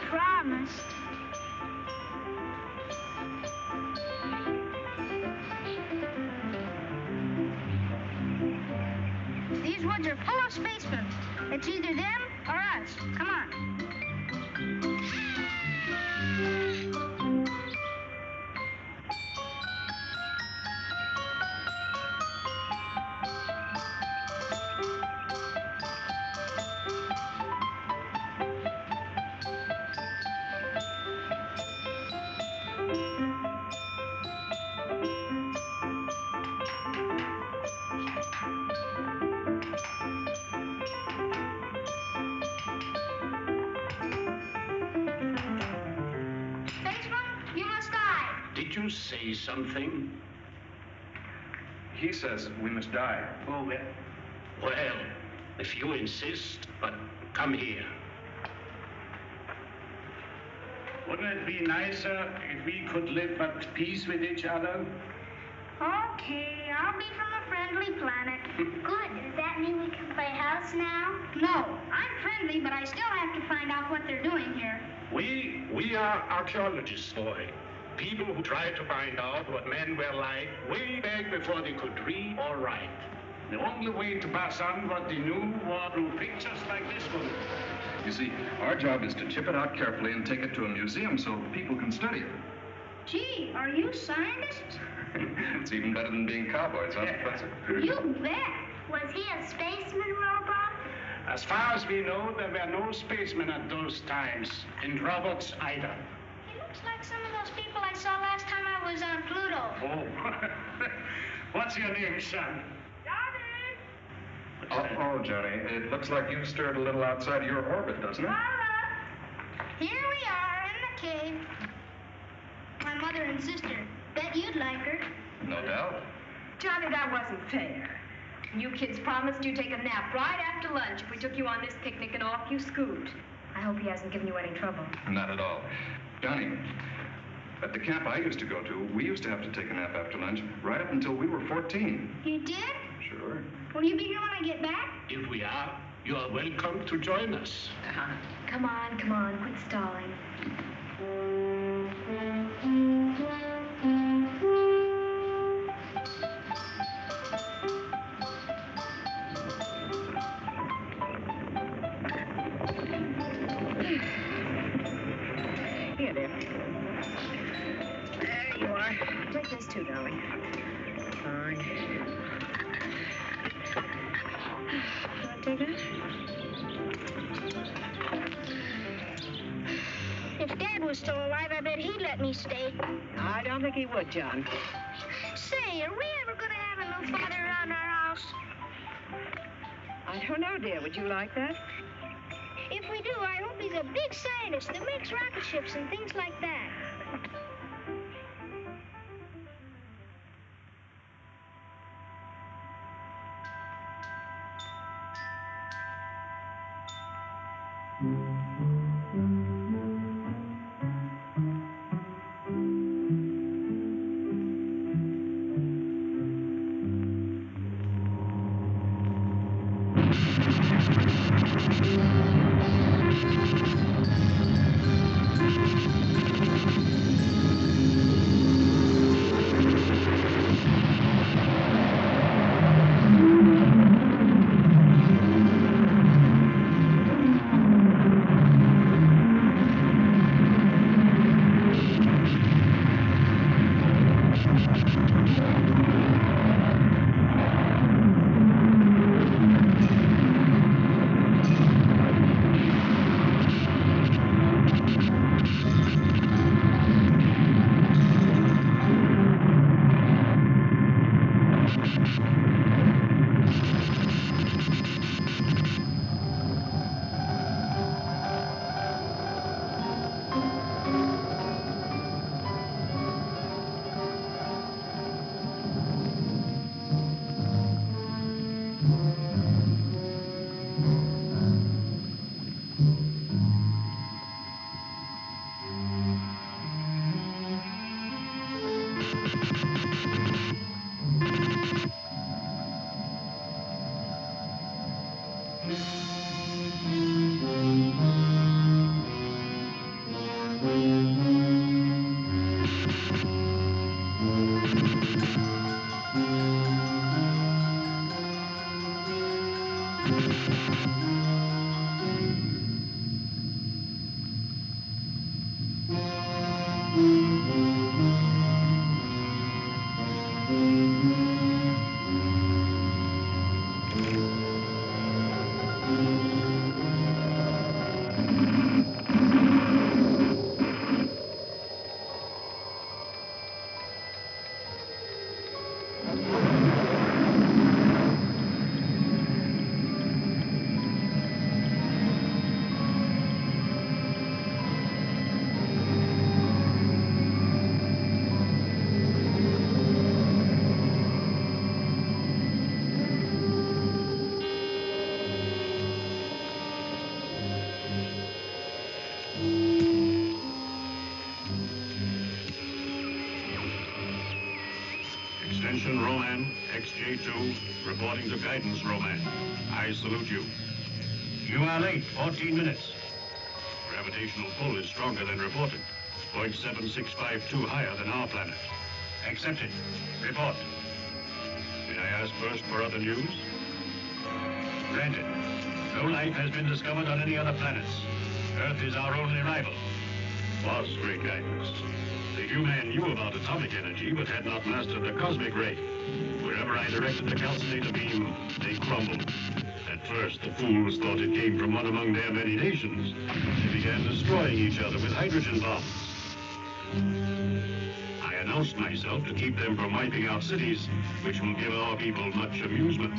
promised. These woods are full of spacemen. It's either them or us. Come on. Did you say something? He says we must die. Oh, well, if you insist, but come here. Wouldn't it be nicer if we could live at peace with each other? Okay, I'll be from a friendly planet. Good. Does that mean we can play house now? No, I'm friendly, but I still have to find out what they're doing here. We are archaeologists, boy. People who try to find out what men were like way back before they could read or write. The only way to pass on what they knew was through pictures like this one. You see, our job is to chip it out carefully and take it to a museum so people can study it. Gee, are you scientists? It's even better than being cowboys, huh, Professor? You bet. Was he a spaceman robot? As far as we know, there were no spacemen at those times, and robots either. He looks like some of those people I saw last time I was on Pluto. Oh, what's your name, son? Oh, Johnny, it looks like you've stirred a little outside of your orbit, doesn't it? Here we are in the cave. My mother and sister. Bet you'd like her. No doubt. Johnny, that wasn't fair. You kids promised you'd take a nap right after lunch if we took you on this picnic and off you scoot. I hope he hasn't given you any trouble. Not at all. Johnny, at the camp I used to go to, we used to have to take a nap after lunch right up until we were 14. You did? Sure. Will you be here when I get back? If we are, you are welcome to join us. Come on, quit stalling. Here, dear. There you are. Take this too, darling. Fine. Want to take it? If Dad was still alive, I bet he'd let me stay. I don't think he would, John. Say, are we ever going to have a new father around our house? I don't know, dear. Would you like that? If we do, I hope he's a big scientist that makes rocket ships and things like that. Attention, Roman, XJ2, reporting to guidance, Roman. I salute you. You are late, 14 minutes. Gravitational pull is stronger than reported. 0.7652 higher than our planet. Accepted. Report. May I ask first for other news? Granted. No life has been discovered on any other planets. Earth is our only rival. Was great guidance. The human knew about atomic energy, but had not mastered the cosmic ray. Wherever I directed the calcinator beam, they crumbled. At first, the fools thought it came from one among their many nations. They began destroying each other with hydrogen bombs. I announced myself to keep them from wiping out cities, which will give our people much amusement.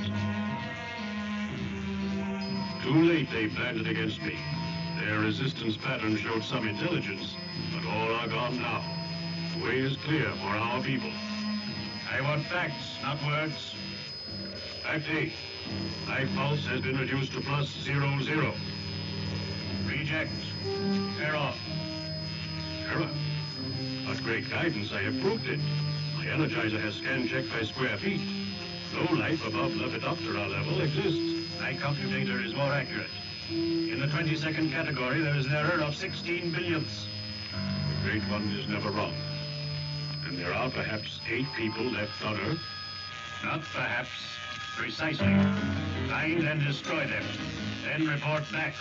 Too late they planned it against me. Their resistance pattern showed some intelligence, but all are gone now. The way is clear for our people. I want facts, not words. Fact A. Life pulse has been reduced to +00. Reject. Error. Error? But great guidance, I have proved it. My energizer has scan checked by square feet. No life above Lepidoptera level exists. My computator is more accurate. In the 22nd category, there is an error of 16 billionths. The Great One is never wrong. And there are perhaps 8 people left on Earth. Not perhaps. Precisely. Find and destroy them. Then report back.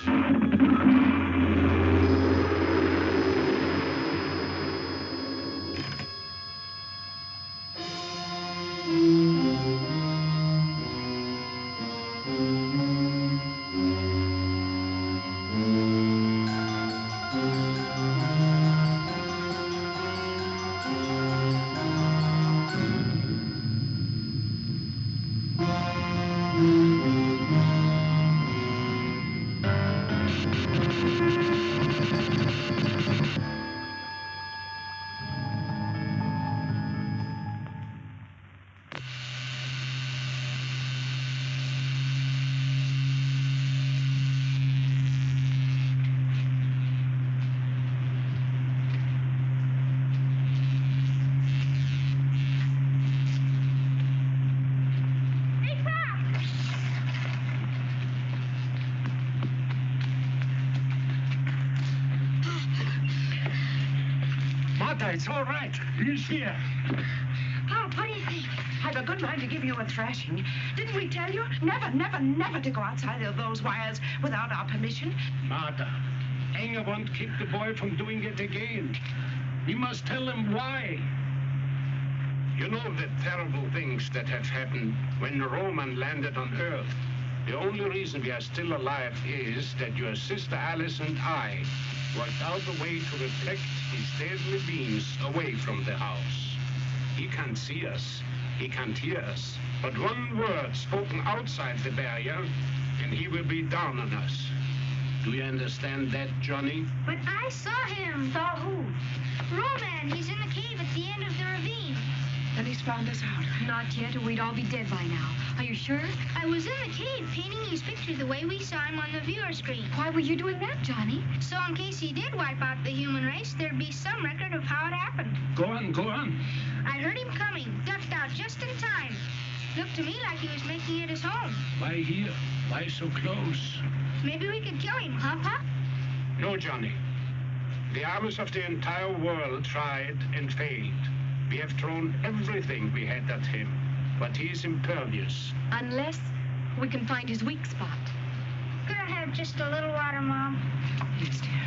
It's all right. He's here. Oh, what do you think? I've a good mind to give you a thrashing. Didn't we tell you? Never, never, never to go outside of those wires without our permission. Martha, Anger won't keep the boy from doing it again. We must tell him why. You know the terrible things that have happened when Roman landed on Earth. The only reason we are still alive is that your sister Alice and I worked out a way to reflect his deadly beams away from the house. He can't see us, he can't hear us, but one word spoken outside the barrier, and he will be down on us. Do you understand that, Johnny? But I saw him. Saw who? Roman, he's in the cave at the end of the ravine. Then he's found us out. Not yet, or we'd all be dead by now. Are you sure? I was in the cave painting his picture the way we saw him on the viewer screen. Why were you doing that, Johnny? So in case he did wipe out the human race, there'd be some record of how it happened. Go on, go on. I heard him coming, ducked out just in time. Looked to me like he was making it his home. Why here? Why so close? Maybe we could kill him, huh, Pop? No, Johnny. The armies of the entire world tried and failed. We have thrown everything we had at him, but he is impervious. Unless we can find his weak spot. Could I have just a little water, Mom? Yes, dear.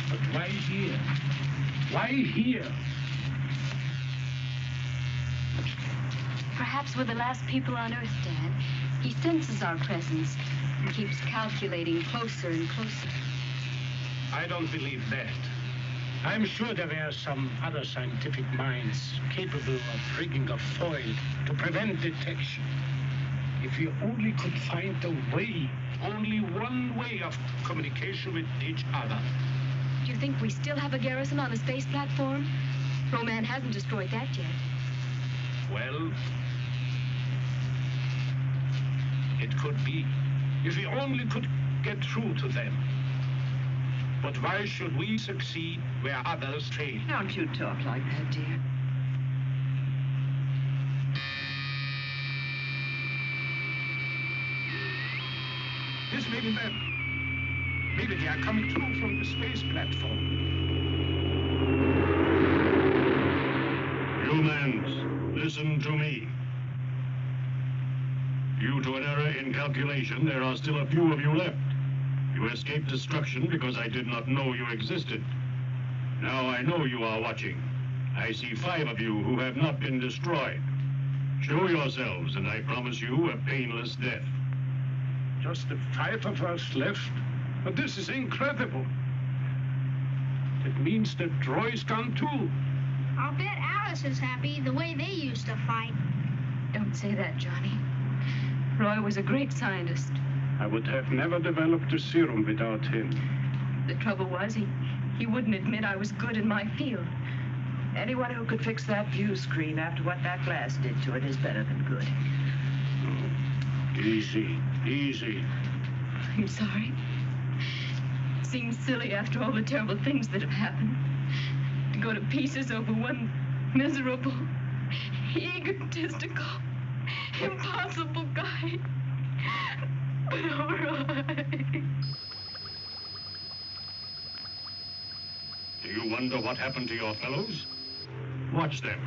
But why here? Why here? Perhaps we're the last people on Earth, Dad. He senses our presence and keeps calculating closer and closer. I don't believe that. I'm sure there are some other scientific minds capable of rigging a foil to prevent detection. If we only could find a way. Only one way of communication with each other. Do you think we still have a garrison on the space platform? Roman hasn't destroyed that yet. Well, it could be. If we only could get through to them. But why should we succeed where others fail? Don't you talk like that, dear. Yes, maybe that. Maybe they are coming through from the space platform. Humans, listen to me. Due to an error in calculation, there are still a few of you left. You escaped destruction because I did not know you existed. Now I know you are watching. I see 5 of you who have not been destroyed. Show yourselves, and I promise you a painless death. Just the 5 of us left? But this is incredible. It means that Troy's gone too. I'll bet Alice is happy the way they used to fight. Don't say that, Johnny. Roy was a great scientist. I would have never developed the serum without him. The trouble was, he wouldn't admit I was good in my field. Anyone who could fix that view screen after what that glass did to it is better than good. Easy, easy. I'm sorry. It seems silly after all the terrible things that have happened. To go to pieces over one miserable, egotistical, impossible guy. But all right. Do you wonder what happened to your fellows? Watch them.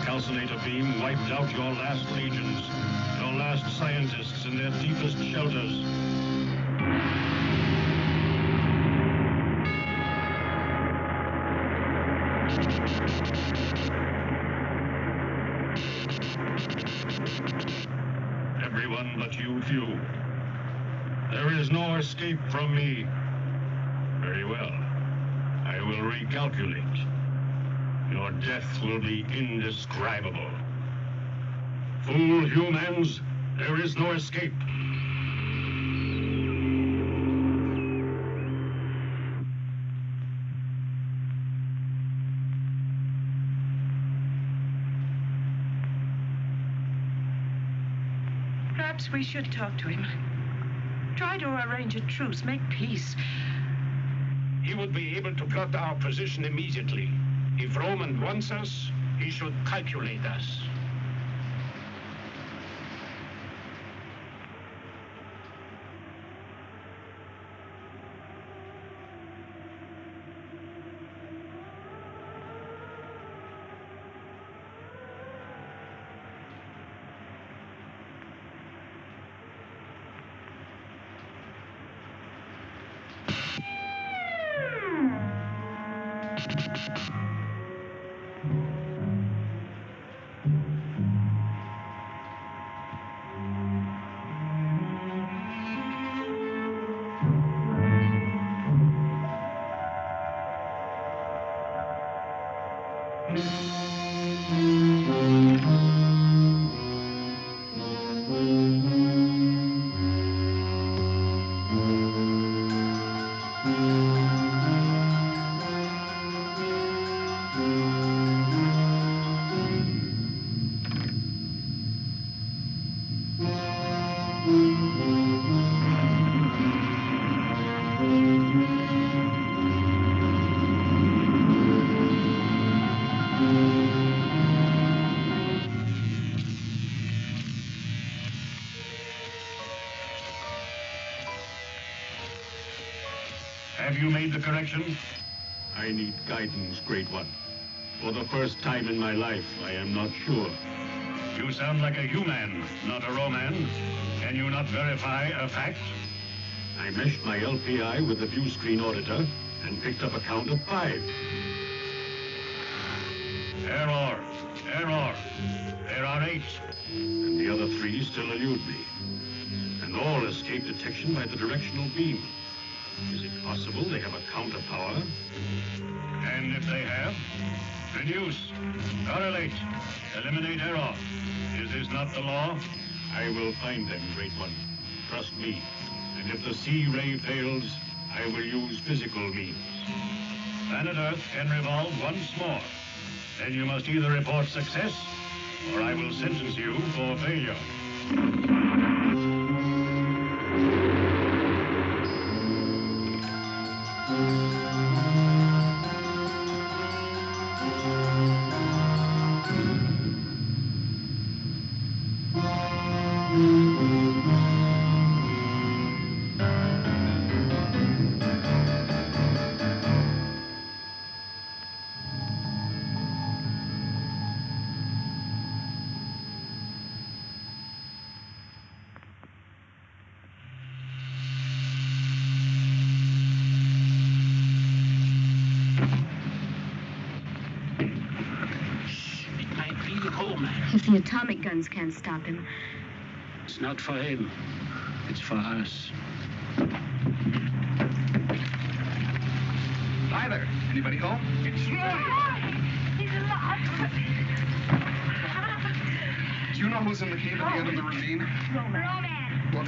Calcinator beam wiped out your last legions, your last scientists in their deepest shelters. Everyone but you few. There is no escape from me. Very well. I will recalculate. Your death will be indescribable. Fool humans, there is no escape. Perhaps we should talk to him. Try to arrange a truce, make peace. He would be able to plot our position immediately. If Roman wants us, he should calculate us. Have you made the correction? I need guidance, Great One. For the first time in my life, I am not sure. You sound like a human, not a Roman. Can you not verify a fact? I meshed my LPI with the view screen auditor and picked up a count of 5. Error. Error. There are 8. And the other 3 still elude me. And all escape detection by the directional beam. Is it possible they have a counter power? And if they have, reduce, correlate, eliminate error. Is this not the law? I will find them, Great One. Trust me. And if the C-ray fails, I will use physical means. Planet Earth can revolve once more. Then you must either report success, or I will sentence you for failure. If the atomic guns can't stop him. It's not for him. It's for us. Hi there. Anybody home? It's Roy! He's alive! Do you know who's in the cave at the end of the ravine? Roman. Well,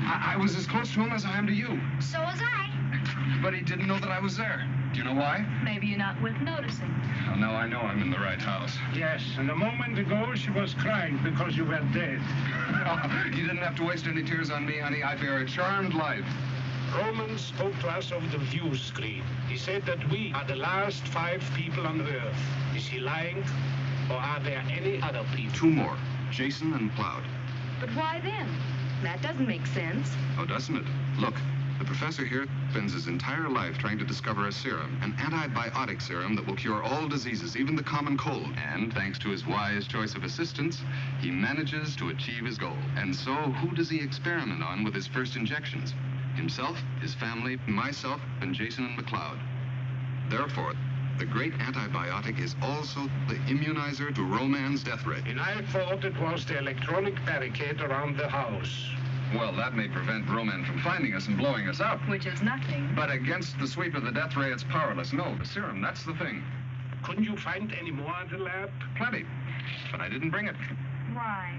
I was as close to him as I am to you. So was I. But he didn't know that I was there. Do you know why? Maybe you're not worth noticing. Well, now I know I'm in the right house. Yes, and a moment ago she was crying because you were dead. You didn't have to waste any tears on me, honey. I bear a charmed life. Roman spoke to us over the view screen. He said that we are the last 5 people on Earth. Is he lying? Or are there any other people? 2 more. Jason and Cloud. But why them? That doesn't make sense. Oh, doesn't it? Look, the professor here spends his entire life trying to discover a serum, an antibiotic serum that will cure all diseases, even the common cold. And thanks to his wise choice of assistants, he manages to achieve his goal. And so, who does he experiment on with his first injections? Himself, his family, myself, and Jason and McLeod. Therefore, the great antibiotic is also the immunizer to Roman's death ray. And I thought it was the electronic barricade around the house. Well, that may prevent Roman from finding us and blowing us up. Which is nothing. But against the sweep of the death ray, it's powerless. No, the serum, that's the thing. Couldn't you find any more at the lab? Plenty. But I didn't bring it. Why?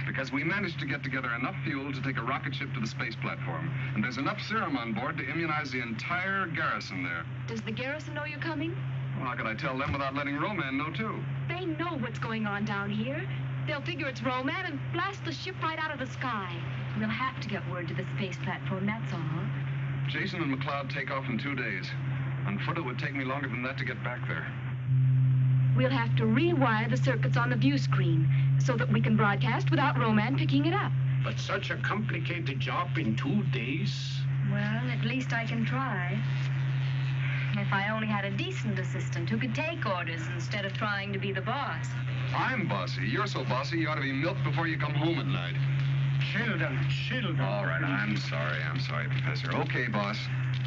Because we managed to get together enough fuel to take a rocket ship to the space platform. And there's enough serum on board to immunize the entire garrison there. Does the garrison know you're coming? Well, how could I tell them without letting Roman know, too? They know what's going on down here. They'll figure it's Roman and blast the ship right out of the sky. We'll have to get word to the space platform, that's all. Jason and McLeod take off in 2 days. On foot, it would take me longer than that to get back there. We'll have to rewire the circuits on the view screen so that we can broadcast without Roman picking it up. But such a complicated job in 2 days? Well, at least I can try. If I only had a decent assistant who could take orders instead of trying to be the boss. I'm bossy. You're so bossy, you ought to be milked before you come home at night. Children. All right, I'm sorry, Professor. Okay, boss.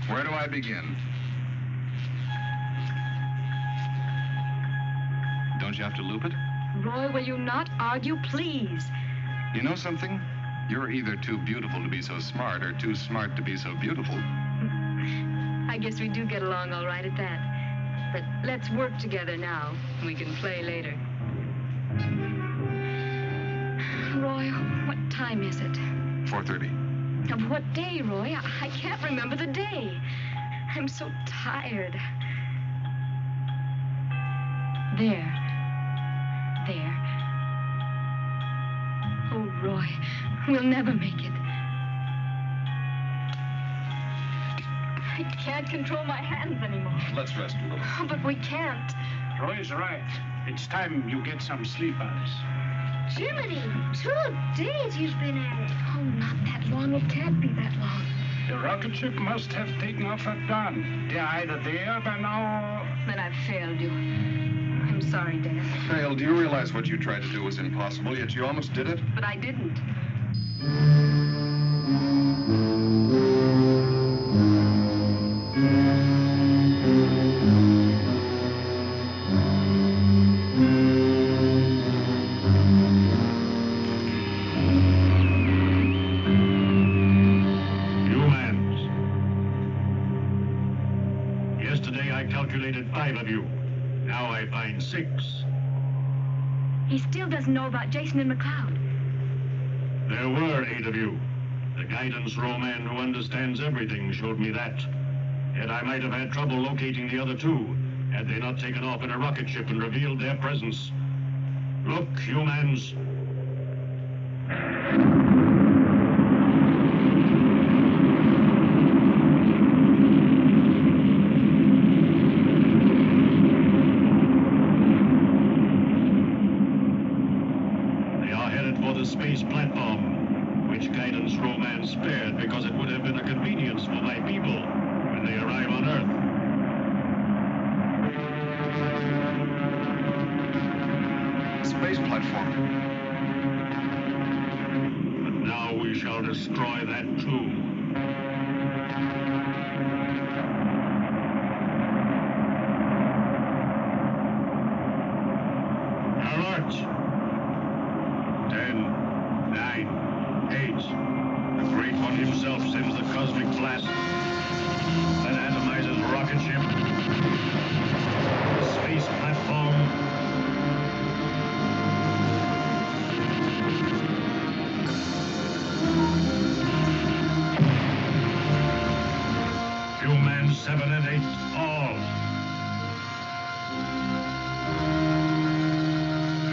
Where do I begin? Don't you have to loop it? Roy, will you not argue, please? You know something? You're either too beautiful to be so smart or too smart to be so beautiful. I guess we do get along all right at that. But let's work together now. We can play later. Roy, what time is it? 4:30. Of what day, Roy? I can't remember the day. I'm so tired. There. Oh, Roy, we'll never make it. I can't control my hands anymore. Let's rest a little. Oh, but we can't. Roy's right. It's time you get some sleep, Alice. Jiminy, 2 days you've been at it. Oh, not that long. It can't be that long. The rocket ship must have taken off at dawn. They're either there by now or... Then I've failed you. I'm sorry, Dad. Hale, do you realize what you tried to do was impossible, yet you almost did it? But I didn't. Yesterday I calculated 5 of you. Now I find 6. He still doesn't know about Jason and McLeod. There were 8 of you. The guidance Roman who understands everything showed me that. Yet I might have had trouble locating the other two, had they not taken off in a rocket ship and revealed their presence. Look, humans. They are headed for the space platform, which guidance Roman spared because it would have been a convenience for my people when they arrive on Earth. Space platform. But now we shall destroy that too. Alert! 10, 9, 8. The Great One himself sends the cosmic blast that atomizes rocket ship. Space platform. Humans 7 and 8, all.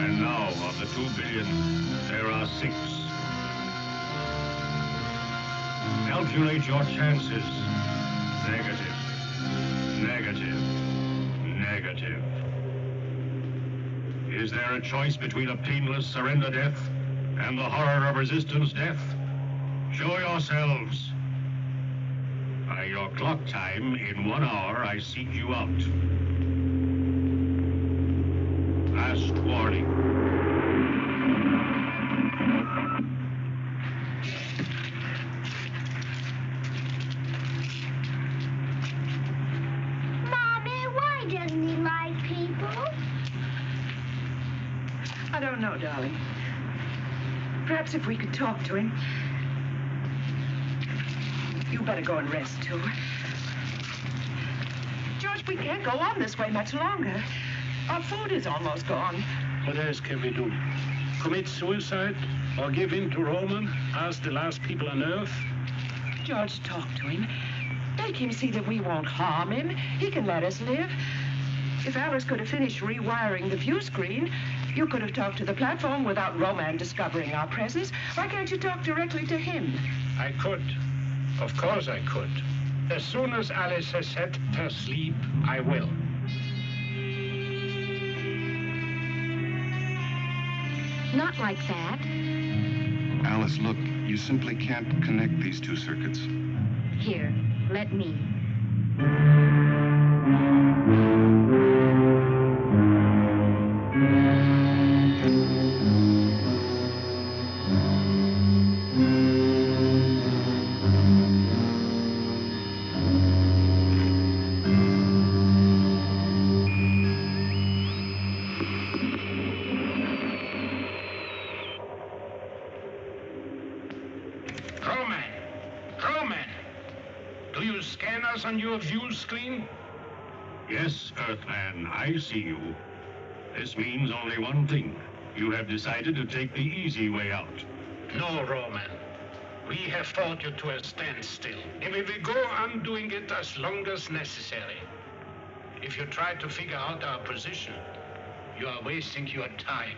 And now, of the 2 billion, there are 6. Calculate your chances. Negative. Negative. Negative. Is there a choice between a painless surrender death and the horror of resistance death? Show yourselves. By your clock time, in 1 hour, I seek you out. Last warning. Mommy, why doesn't he like people? I don't know, darling. Perhaps if we could talk to him. You better go and rest, too. George, we can't go on this way much longer. Our food is almost gone. What else can we do? Commit suicide? Or give in to Roman as the last people on Earth? George, talk to him. Make him see that we won't harm him. He can let us live. If Alice could have finished rewiring the view screen, you could have talked to the platform without Roman discovering our presence. Why can't you talk directly to him? I could. Of course I could. As soon as Alice has had her sleep, I will. Not like that. Alice, look, you simply can't connect these 2 circuits. Here, let me. Roman! Do you scan us on your view screen? Yes, Earthman, I see you. This means only one thing. You have decided to take the easy way out. No, Roman. We have fought you to a standstill, and we will go on doing it as long as necessary. If you try to figure out our position, you are wasting your time.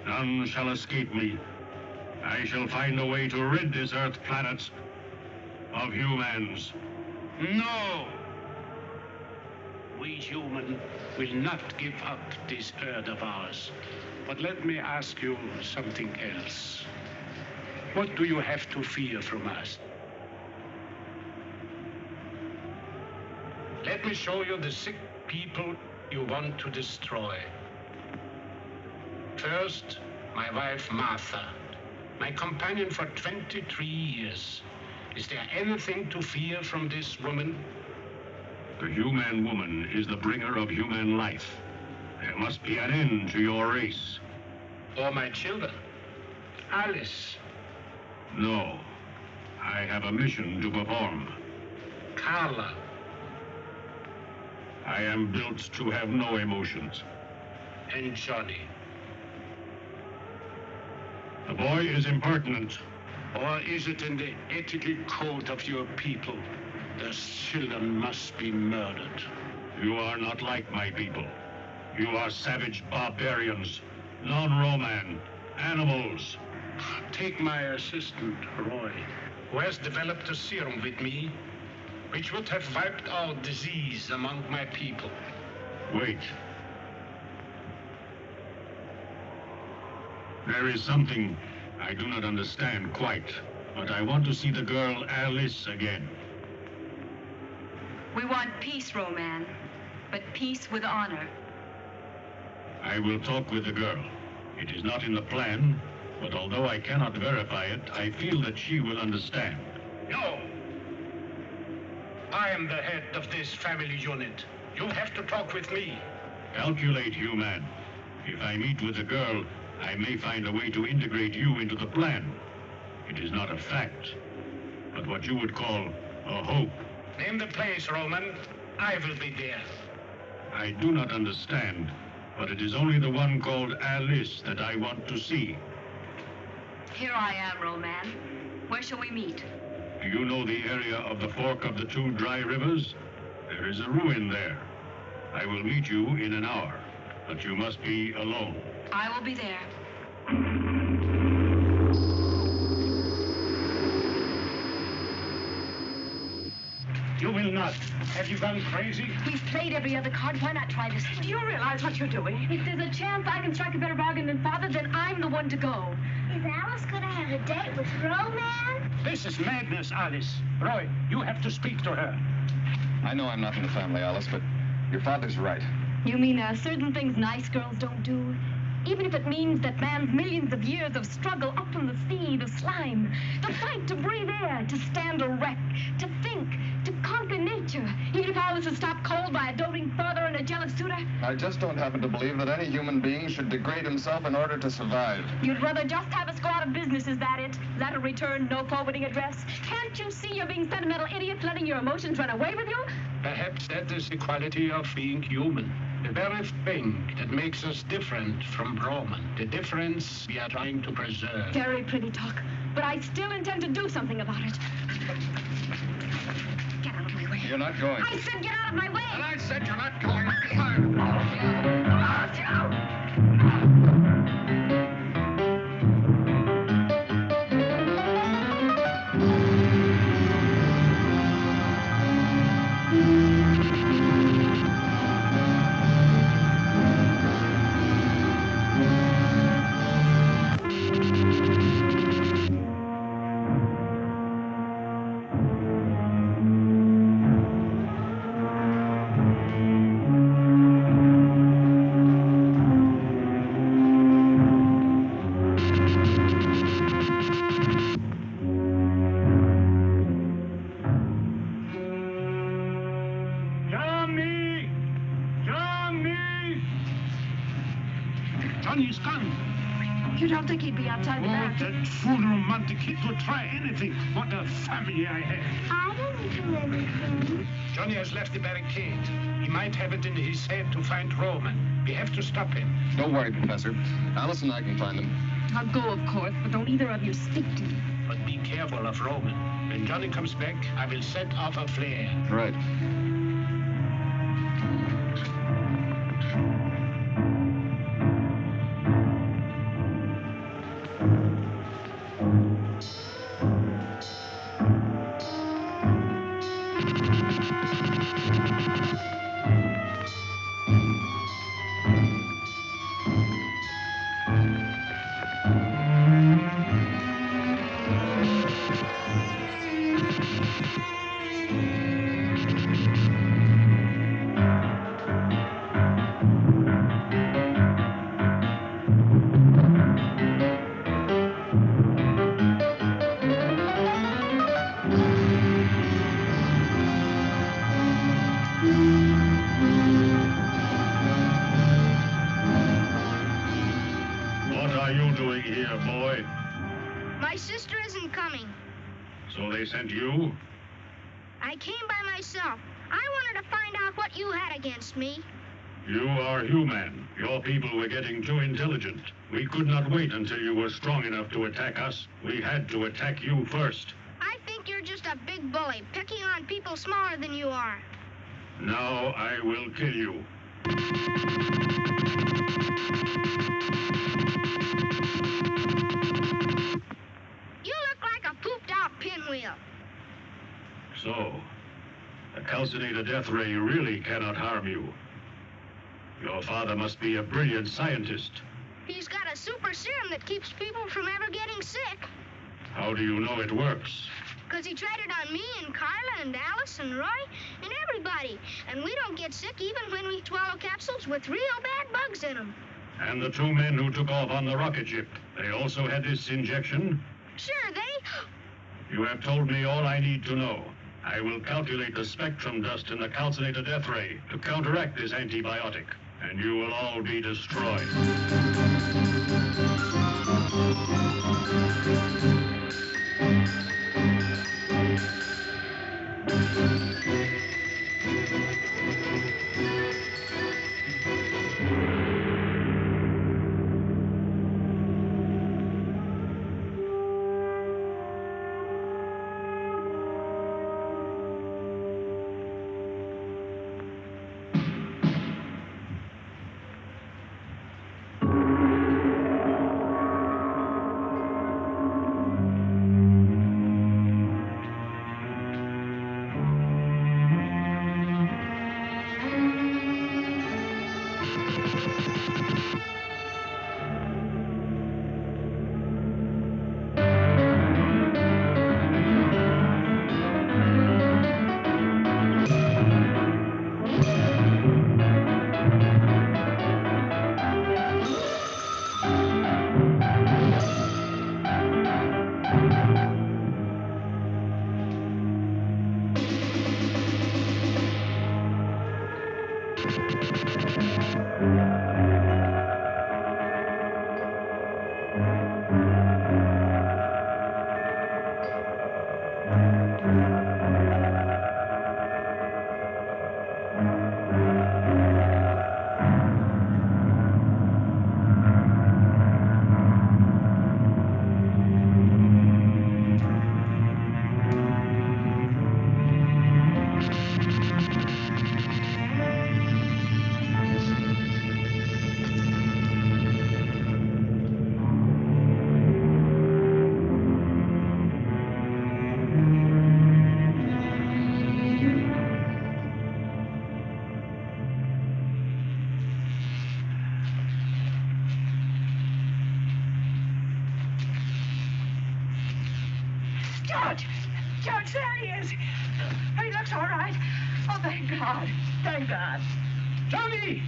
None shall escape me. I shall find a way to rid this Earth planet of humans. No! We human will not give up this Earth of ours. But let me ask you something else. What do you have to fear from us? Let me show you the sick people you want to destroy. First, my wife Martha, my companion for 23 years. Is there anything to fear from this woman? The human woman is the bringer of human life. There must be an end to your race. Or my children? Alice? No. I have a mission to perform. Carla? I am built to have no emotions. And Johnny? The boy is impertinent. Or is it in the ethical code of your people Those children must be murdered. You are not like my people. You are savage barbarians, non-Roman, animals. Take my assistant, Roy, who has developed a serum with me, which would have wiped out disease among my people. Wait. There is something I do not understand quite, but I want to see the girl Alice again. We want peace, Roman, but peace with honor. I will talk with the girl. It is not in the plan, but although I cannot verify it, I feel that she will understand. No. I am the head of this family unit. You have to talk with me. Calculate, human. If I meet with the girl, I may find a way to integrate you into the plan. It is not a fact, but what you would call a hope. Name the place, Roman. I will be there. I do not understand, but it is only the one called Alice that I want to see. Here I am, Roman. Where shall we meet? Do you know the area of the fork of the two dry rivers? There is a ruin there. I will meet you in an hour, but you must be alone. I will be there. You will not. Have you gone crazy? We've played every other card. Why not try this one? Do you realize what you're doing? If there's a chance I can strike a better bargain than Father, then I'm the one to go. Is Alice gonna have a date with Roman? This is madness, Alice. Roy, you have to speak to her. I know I'm not in the family, Alice, but your father's right. You mean there are certain things nice girls don't do? Even if it means that man's millions of years of struggle up from the sea, the slime, the fight to breathe air, to stand erect, to think, to conquer nature, even if Alice is stopped cold by a doting father and a jealous suitor? I just don't happen to believe that any human being should degrade himself in order to survive. You'd rather just have us go out of business, is that it? Letter return, no forwarding address? Can't you see you're being sentimental idiots, letting your emotions run away with you? Perhaps that is the quality of being human. The very thing that makes us different from Roman. The difference we are trying to preserve. Very pretty talk, but I still intend to do something about it. Get out of my way. You're not going. I said get out of my way! And I said you're not going. Johnny's gone. You don't think he'd be outside the back? That fool romantic kid would try anything. What a family I have. I didn't do anything. Johnny has left the barricade. He might have it in his head to find Roman. We have to stop him. Don't worry, Professor. Alice and I can find him. I'll go, of course, but don't either of you speak to me. But be careful of Roman. When Johnny comes back, I will set off a flare. Right. What are you doing here, boy? My sister isn't coming. So they sent you? I came by myself. I wanted to find out what you had against me. You are human. Your people were getting too intelligent. We could not wait until you were strong enough to attack us. We had to attack you first. I think you're just a big bully, picking on people smaller than you are. Now I will kill you. You look like a pooped-out pinwheel. So, the calcinator death ray really cannot harm you. Your father must be a brilliant scientist. He's got a super serum that keeps people from ever getting sick. How do you know it works? Because he tried it on me and Carla and Alice and Roy and everybody. And we don't get sick even when we swallow capsules with real bad bugs in them. And the 2 men who took off on the rocket ship, they also had this injection? Sure, they... You have told me all I need to know. I will calculate the spectrum dust in the calcinator death ray to counteract this antibiotic, and you will all be destroyed. George! George, there he is! He looks all right. Oh, thank God. Thank God. Johnny!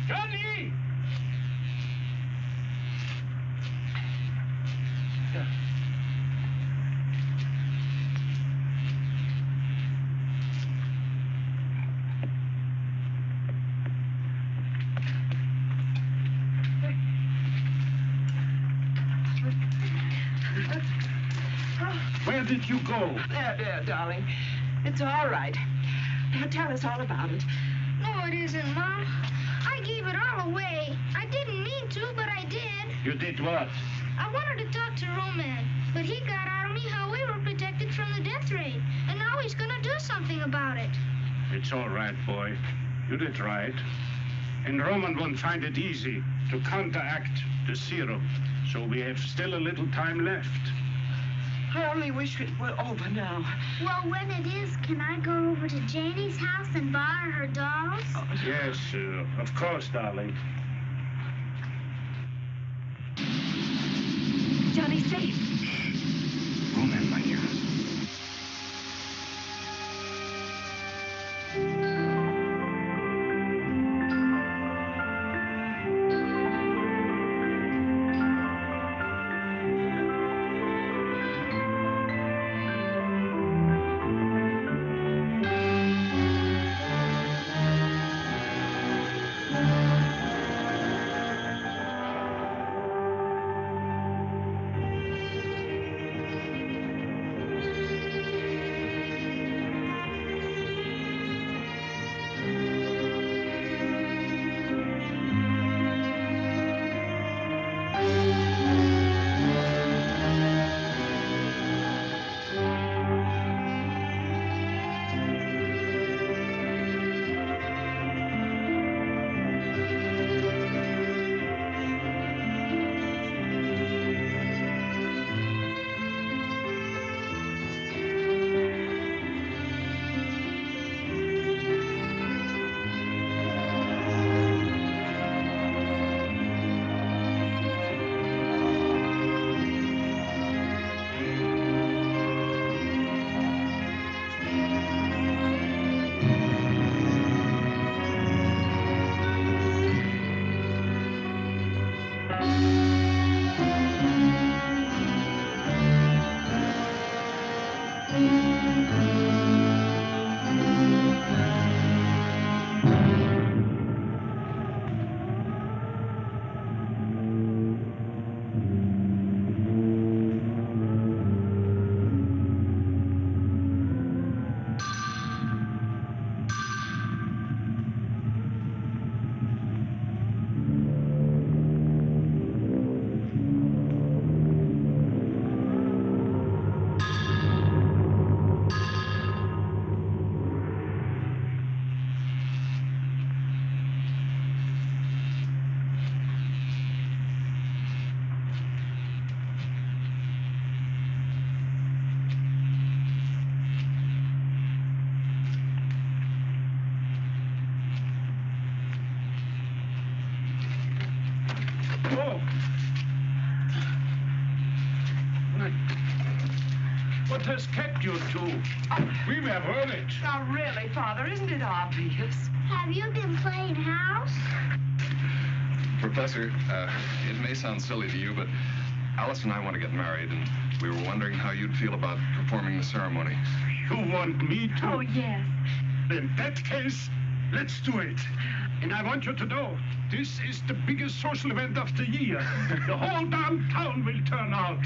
Johnny! Where did you go? There, darling. It's all right. Now tell us all about it. No, it isn't, Mom. I gave it all away. I didn't mean to, but I did. You did what? I wanted to talk to Roman, but he got out of me how we were protected from the death ray, and now he's gonna do something about it. It's all right, boy. You did right. And Roman won't find it easy to counteract the serum, so we have still a little time left. I only wish it were over now. Well, when it is, can I go over to Janie's house and borrow her dolls? Yes, of course, darling. Johnny's safe. Roman, my dear. has kept you two. We were worried. Now, really, Father, isn't it obvious? Have you been playing house? Professor, it may sound silly to you, but Alice and I want to get married, and we were wondering how you'd feel about performing the ceremony. You want me to? Oh, yes. In that case, let's do it. And I want you to know, this is the biggest social event of the year. The whole damn town will turn out.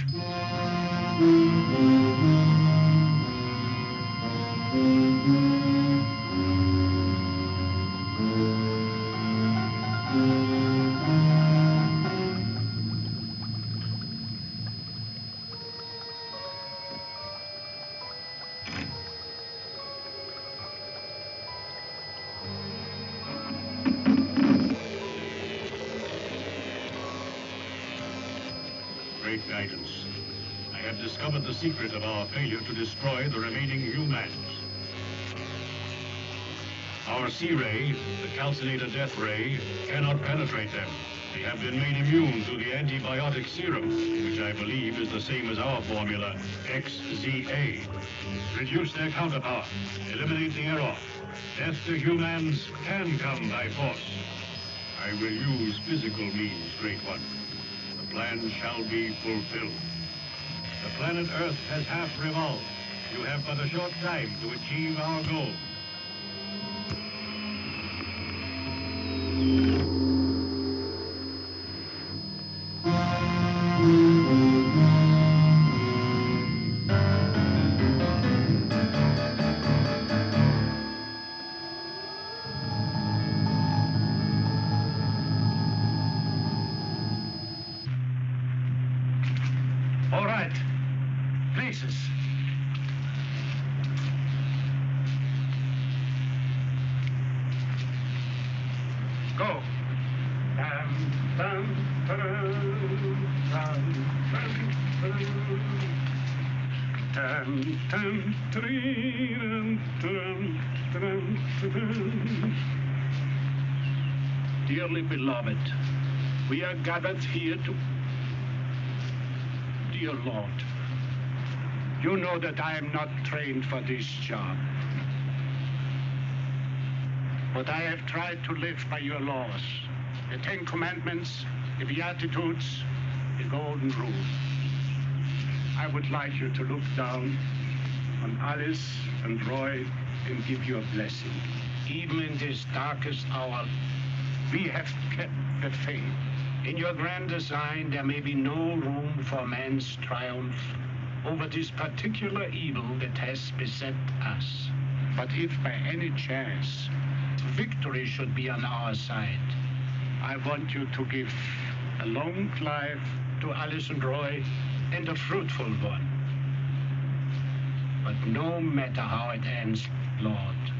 Great guidance. I have discovered the secret of our failure to destroy the remaining humans. Our C-ray, the calcinator death ray, cannot penetrate them. They have been made immune to the antibiotic serum, which I believe is the same as our formula, XZA. Reduce their counterpower. Eliminate the error. Death to humans can come by force. I will use physical means, Great One. The plan shall be fulfilled. The planet Earth has half revolved. You have but a short time to achieve our goal. All right. Places. Go. Dum, dum, dum, dum, dum, dum, dum. Dearly beloved, we are gathered here to... Dear Lord, you know that I am not trained for this job. But I have tried to live by your laws, the Ten Commandments, the Beatitudes, the Golden Rule. I would like you to look down on Alice and Roy and give you a blessing. Even in this darkest hour, we have kept the faith. In your grand design, there may be no room for man's triumph over this particular evil that has beset us. But if by any chance victory should be on our side, I want you to give a long life to Alice and Roy and a fruitful one. But no matter how it ends, Lord,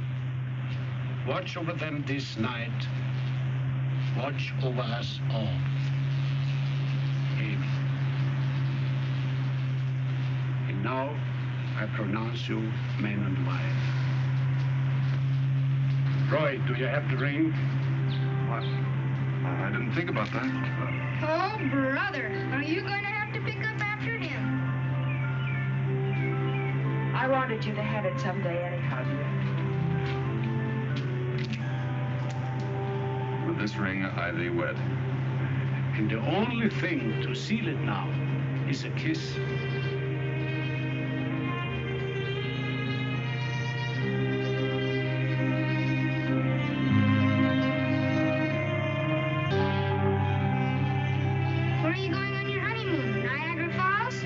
watch over them this night. Watch over us all. Amen. And now I pronounce you man and wife. Roy, do you have the ring? What? I didn't think about that. Oh, brother, are you going to have to pick up after him? I wanted you to have it someday anyhow, dear. With this ring, I thee wed. And the only thing to seal it now is a kiss. Where are you going on your honeymoon? Niagara Falls?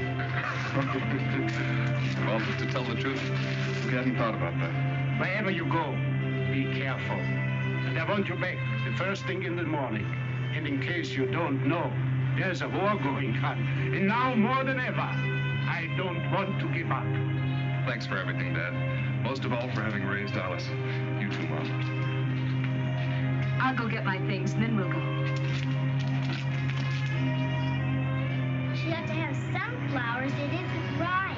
Well, to tell the truth, we hadn't thought about that. Wherever you go, be careful. And I want you back the first thing in the morning. And in case you don't know, there's a war going on. And now more than ever, I don't want to give up. Thanks for everything, Dad. Most of all for having raised Alice. You too, Mom. I'll go get my things, and then we'll go. She'd have to have sunflowers. It isn't right.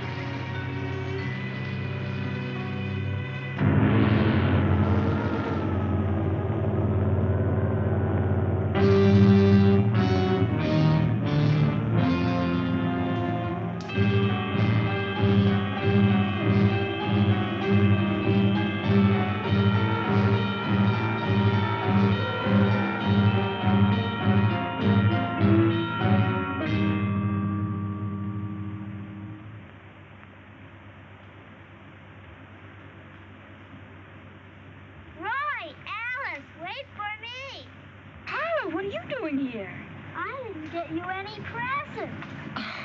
Wait for me. Carla, what are you doing here? I didn't get you any presents.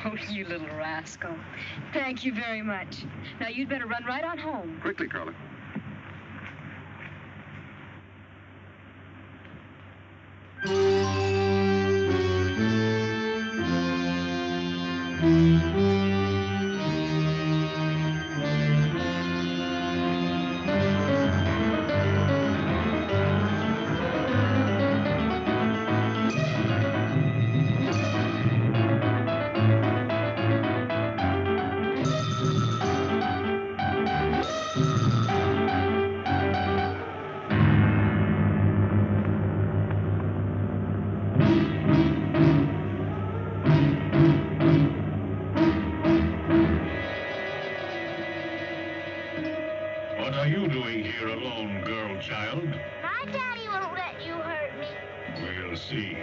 Oh, you little rascal. Thank you very much. Now, you'd better run right on home. Quickly, Carla. What are you doing here alone, girl child? My daddy won't let you hurt me. We'll see.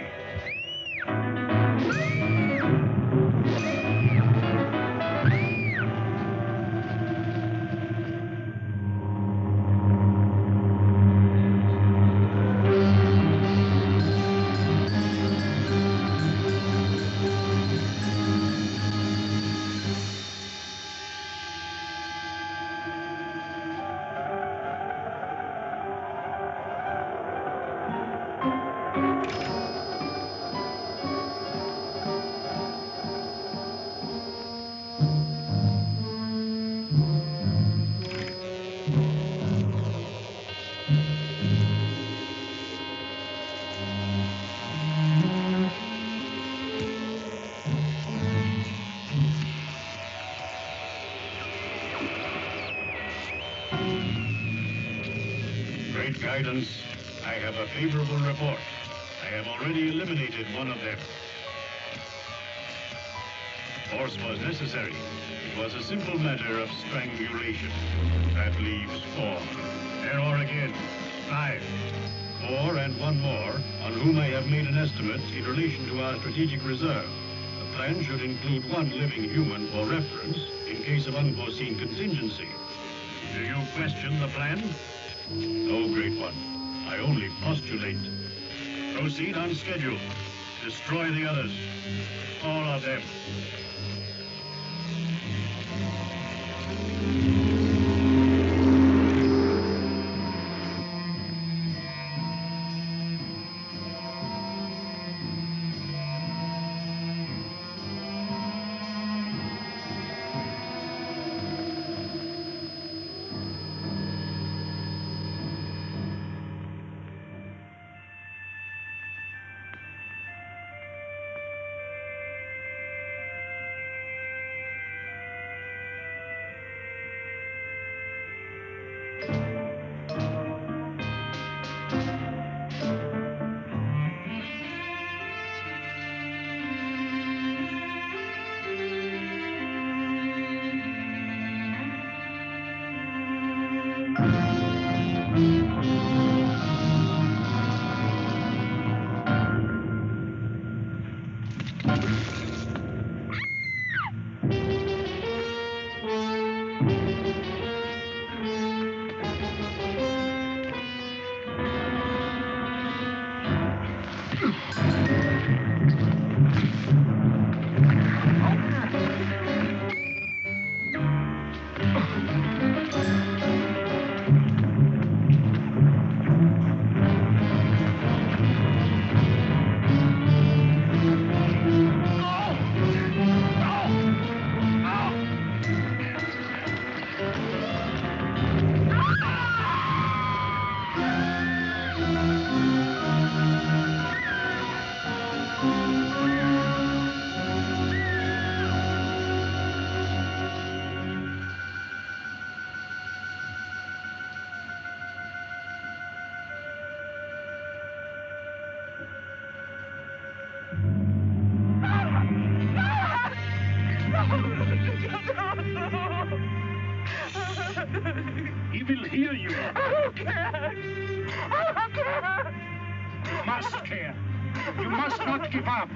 Great guidance, I have a favorable report. I have already eliminated one of them. Force was necessary. It was a simple matter of strangulation. That leaves 4. There are again 5. 4 and 1 more, on whom I have made an estimate in relation to our strategic reserve. The plan should include 1 living human for reference in case of unforeseen contingency. Do you question the plan? No, Great One. I only postulate. Proceed on schedule. Destroy the others. All of them. He will hear you. I don't care. I don't care. You must care. You must not give up.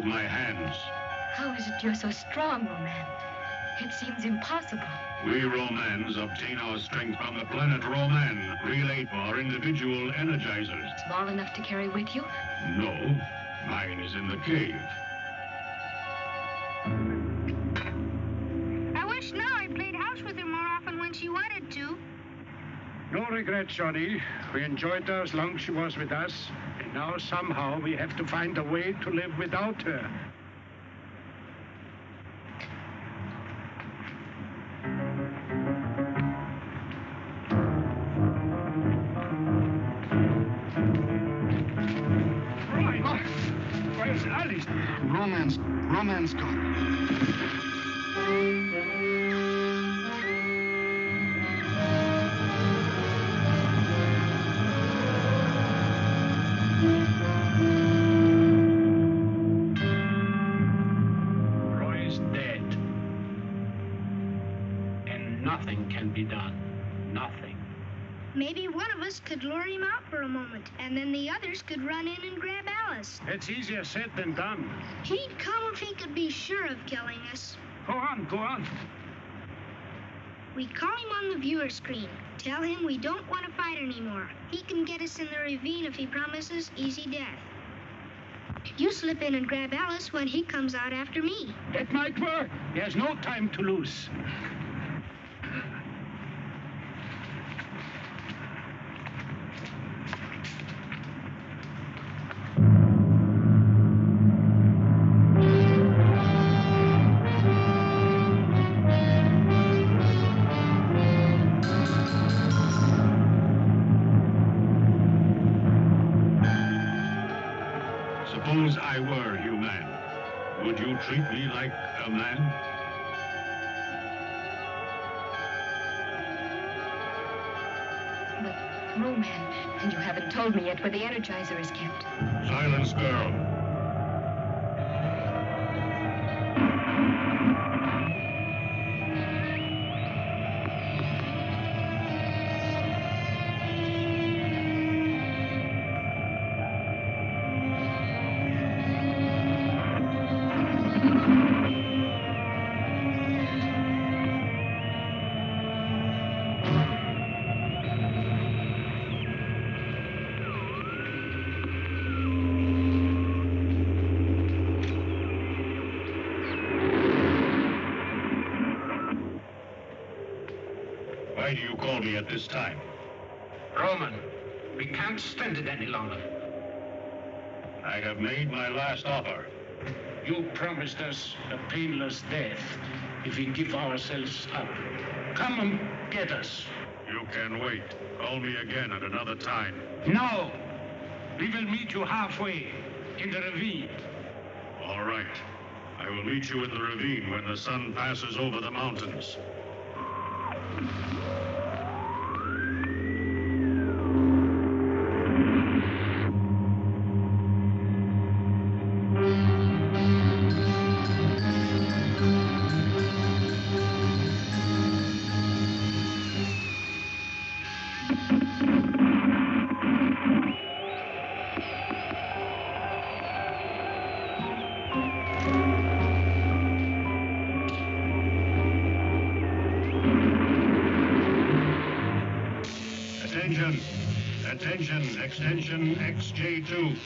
my hands. How is it you're so strong, Roman? It seems impossible. We Romans obtain our strength from the planet Roman, relate our individual energizers. Small enough to carry with you? No, mine is in the cave. I wish now I played house with her more often when she wanted to. No regrets, Johnny. We enjoyed her as long as she was with us. And now somehow we have to find a way to live without her. Where's Alice? Roman's gone. Roy's dead. And nothing can be done. Nothing. Maybe one of us could lure him out for a moment, and then the others could run in and grab Alice. It's easier said than done. He'd come if he could be sure of killing us. Go on, go on. We call him on the viewer screen. Tell him we don't want to fight anymore. He can get us in the ravine if he promises easy death. You slip in and grab Alice when he comes out after me. It might work. There's no time to lose. Suppose I were human. Would you treat me like a man? But, Roman, and you haven't told me yet where the Energizer is kept. Silence, girl. Why do you call me at this time? Roman, we can't stand it any longer. I have made my last offer. You promised us a painless death if we give ourselves up. Come and get us. You can wait. Call me again at another time. No! We will meet you halfway, in the ravine. All right. I will meet you in the ravine when the sun passes over the mountains. Attention, extension XJ2.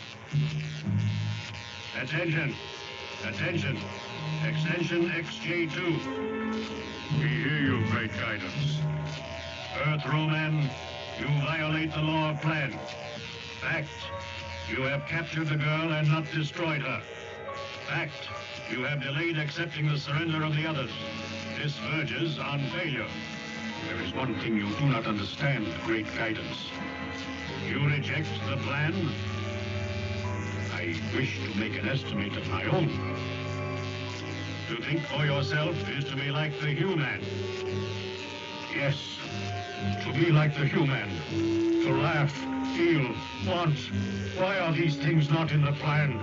Attention, extension XJ2. We hear you, great guidance. Earth Roman, you violate the law of plan. Fact, you have captured the girl and not destroyed her. Fact, you have delayed accepting the surrender of the others. This verges on failure. There is one thing you do not understand, great guidance. You reject the plan? I wish to make an estimate of my own. To think for yourself is to be like the human. Yes, to be like the human. To laugh, feel, want. Why are these things not in the plan?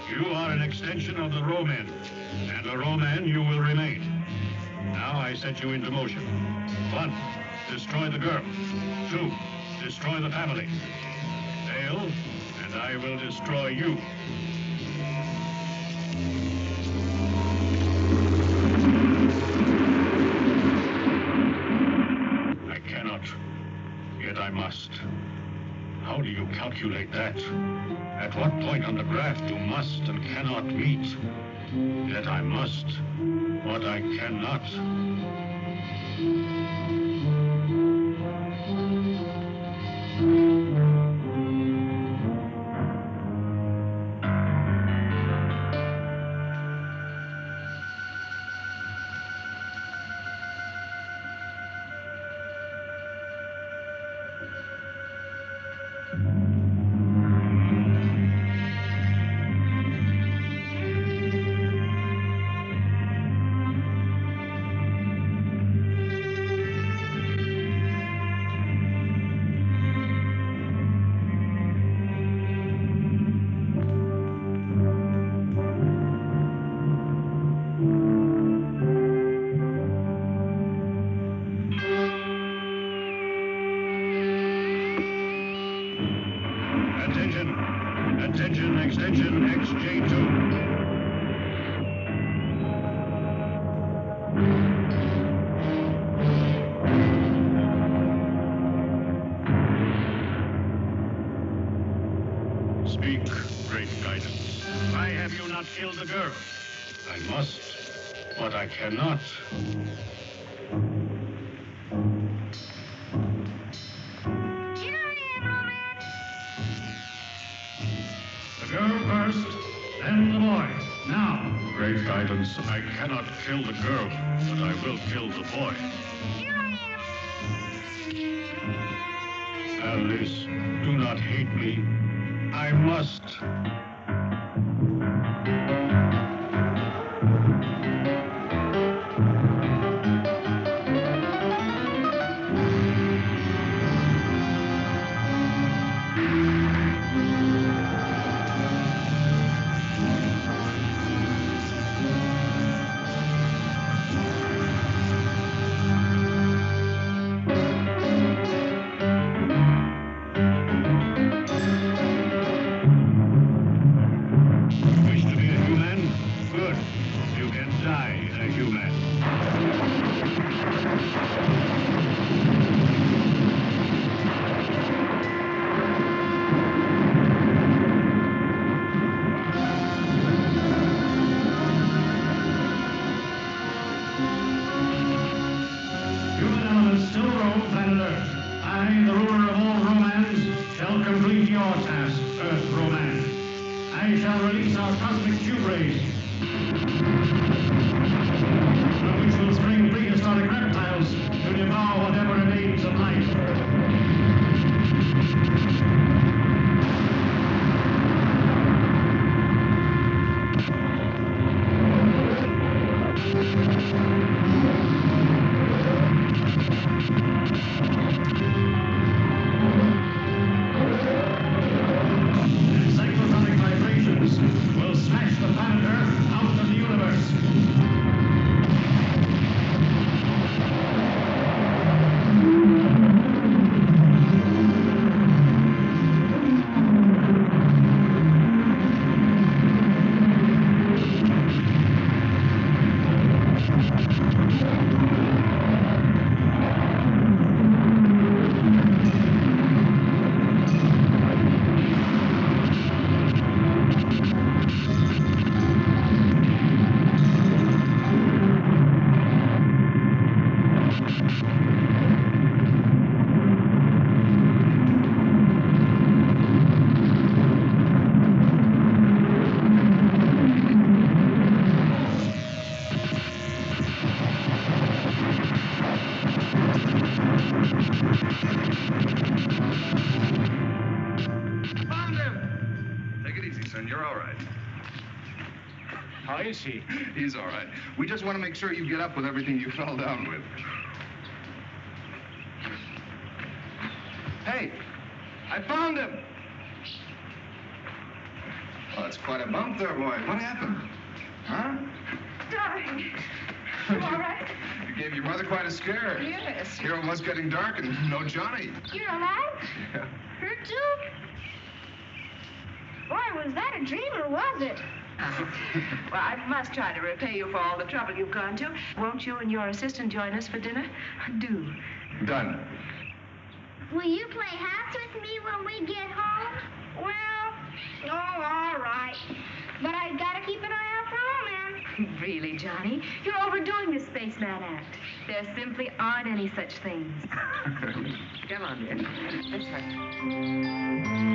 You are an extension of the Roman, and a Roman you will remain. Now I set you into motion. 1, destroy the girl. 2, destroy the family. Fail, and I will destroy you. I cannot, yet I must. How do you calculate that? At what point on the graph you must and cannot meet? Yet I must what I cannot. Attention, extension XJ2. Speak, great guidance. Why have you not killed the girl? I must, but I cannot. The girl first, then the boy. Now. Great guidance. I cannot kill the girl, but I will kill the boy. Here I am. Alice, do not hate me. I must. How is he? He's all right. We just want to make sure you get up with everything you fell down with. Hey, I found him! Well, it's quite a bump there, boy. What happened? Huh? Darling, you all right? You gave your mother quite a scare. Yes. Here it was getting dark and no Johnny. You're alive? Yeah. Hurt too? Boy, was that a dream or was it? Well, I must try to repay you for all the trouble you've gone to. Won't you and your assistant join us for dinner? Do. Done. Will you play house with me when we get home? Well, all right. But I gotta keep an eye out for Roman. Really, Johnny? You're overdoing this spaceman act. There simply aren't any such things. Come on, dear. This way.